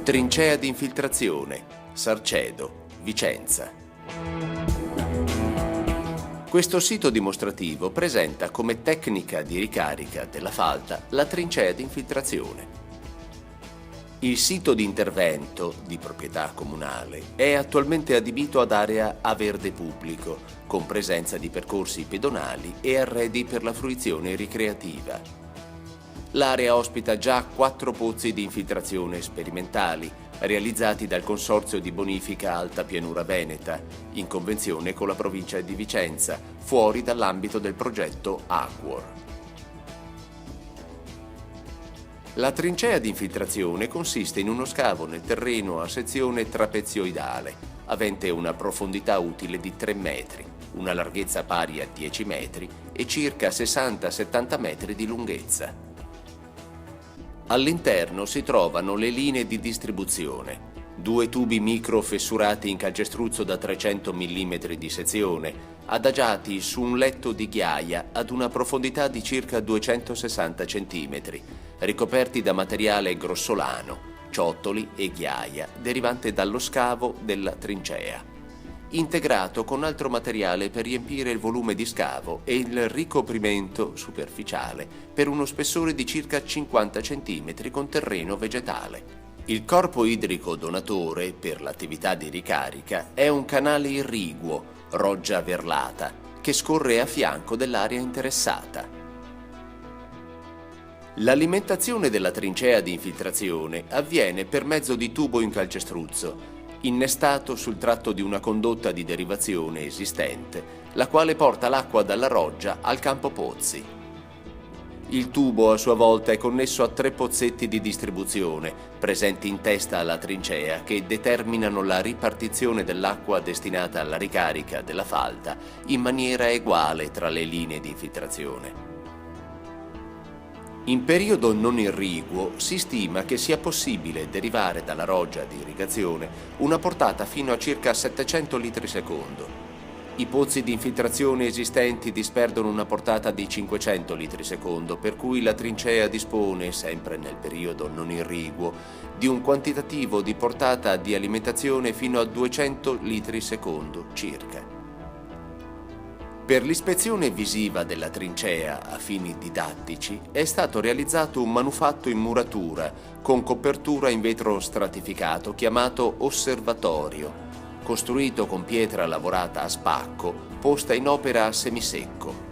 Trincea di infiltrazione, Sarcedo, Vicenza. Questo sito dimostrativo presenta come tecnica di ricarica della falda la trincea di infiltrazione. Il sito di intervento, di proprietà comunale, è attualmente adibito ad area a verde pubblico, con presenza di percorsi pedonali e arredi per la fruizione ricreativa. L'area ospita già 4 pozzi di infiltrazione sperimentali, realizzati dal Consorzio di Bonifica Alta Pianura Veneta, in convenzione con la provincia di Vicenza, fuori dall'ambito del progetto Aquor. La trincea di infiltrazione consiste in uno scavo nel terreno a sezione trapezioidale, avente una profondità utile di 3 metri, una larghezza pari a 10 metri e circa 60-70 metri di lunghezza. All'interno si trovano le linee di distribuzione, 2 tubi micro fessurati in calcestruzzo da 300 mm di sezione, adagiati su un letto di ghiaia ad una profondità di circa 260 cm, ricoperti da materiale grossolano, ciottoli e ghiaia, derivante dallo scavo della trincea, integrato con altro materiale per riempire il volume di scavo e il ricoprimento superficiale per uno spessore di circa 50 cm con terreno vegetale. Il corpo idrico donatore per l'attività di ricarica è un canale irriguo, roggia verlata, che scorre a fianco dell'area interessata. L'alimentazione della trincea di infiltrazione avviene per mezzo di tubo in calcestruzzo, innestato sul tratto di una condotta di derivazione esistente, la quale porta l'acqua dalla roggia al campo pozzi. Il tubo a sua volta è connesso a 3 pozzetti di distribuzione, presenti in testa alla trincea, che determinano la ripartizione dell'acqua destinata alla ricarica della falda in maniera eguale tra le linee di infiltrazione. In periodo non irriguo si stima che sia possibile derivare dalla roggia di irrigazione una portata fino a circa 700 litri secondo. I pozzi di infiltrazione esistenti disperdono una portata di 500 litri secondo, per cui la trincea dispone, sempre nel periodo non irriguo, di un quantitativo di portata di alimentazione fino a 200 litri secondo circa. Per l'ispezione visiva della trincea a fini didattici è stato realizzato un manufatto in muratura con copertura in vetro stratificato chiamato osservatorio, costruito con pietra lavorata a spacco, posta in opera a semisecco.